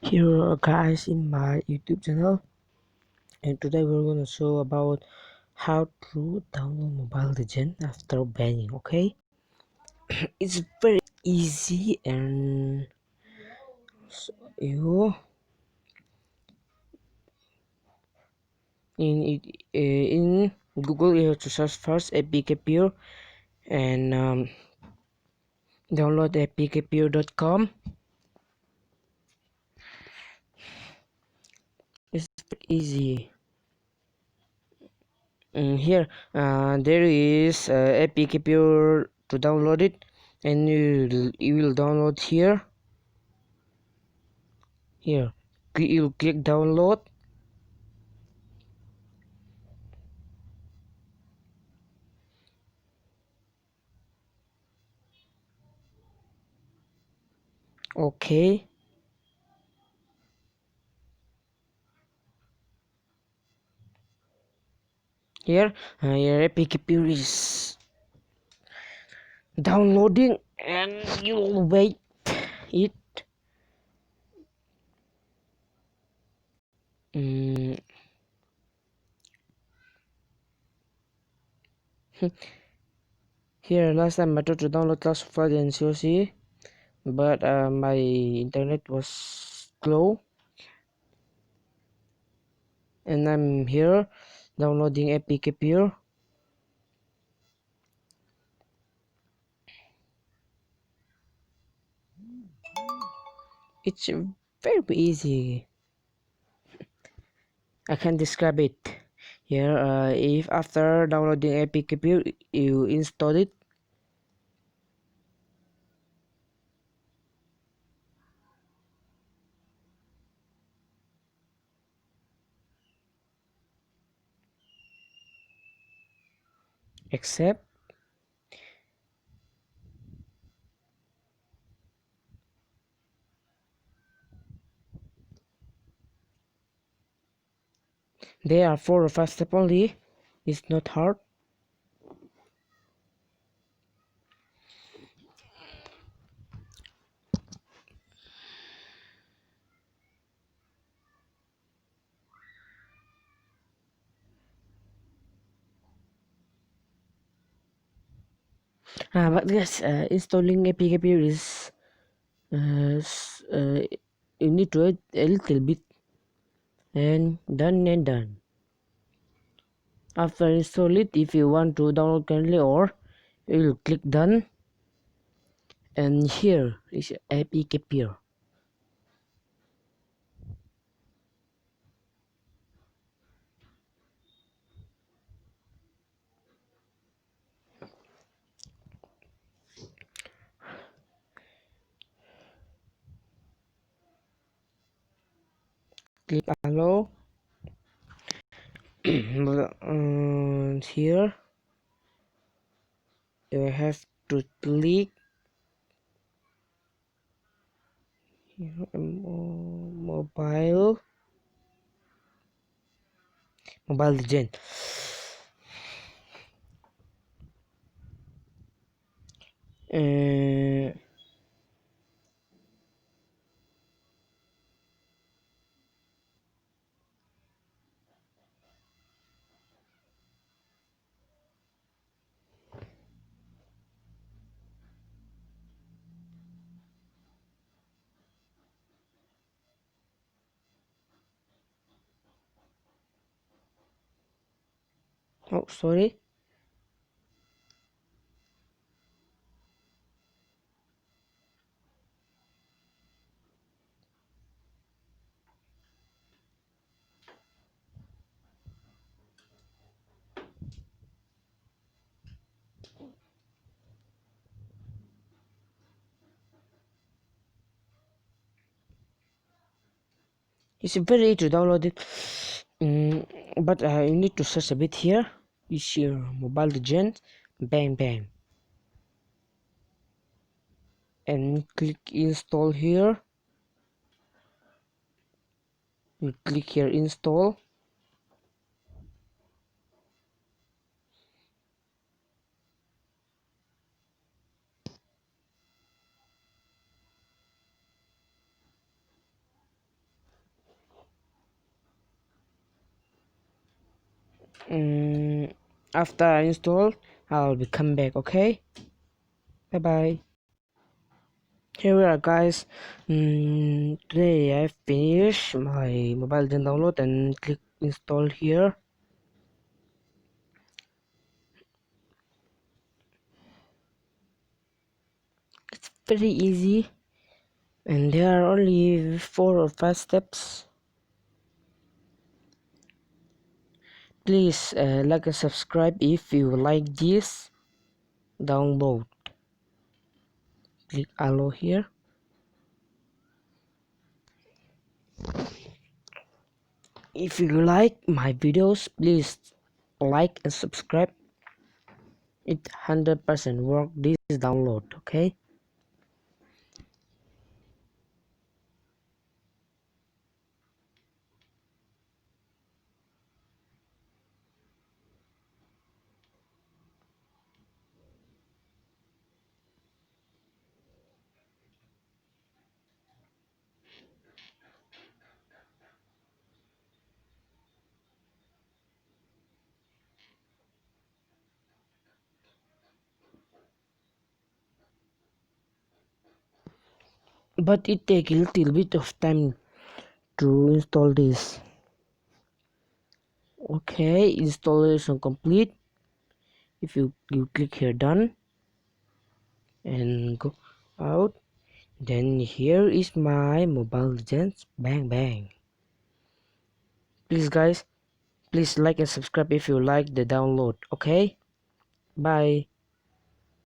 Here guys in my YouTube channel, and today we're gonna show about how to download Mobile Legend after banning. Okay, it's very easy, and you in Google you have to search first apkpure and download apkpure.com. It's very easy. Here there is apkpure to download it, and you will download here. You click download. Okay, your apkpure is downloading, and you'll wait it. mm, Here, last time I tried to download Clash of Clans and COC, but my internet was slow, and I'm here downloading apkpure. It's very easy. I can describe it here. If after downloading apkpure you install it, except there are 4 or 5 steps only. It's not hard. But yes, installing apkpure is you need to wait a little bit, and done. After install it, if you want to download currently, or you will click done, and here is apkpure. Click allow. Here you have to click here, mobile legend. uh, oh sorry. It's very easy to download it. But you need to search a bit. Here is your mobile legend, bang, and click install. Here you click here install. After I install, I'll be come back. Okay, bye bye. Here we are, guys. Today I finished my mobile legend download and click install here. It's very easy, and there are only 4 or 5 steps. Please like and subscribe if you like this download. Click allow here. If you like my videos, please like and subscribe. It 100% work this download. Okay, but it take a little bit of time to install this. Okay, installation complete. If you click here done and go out, then here is my Mobile Legends bang bang. Please guys, please like and subscribe if you like the download. Okay, bye.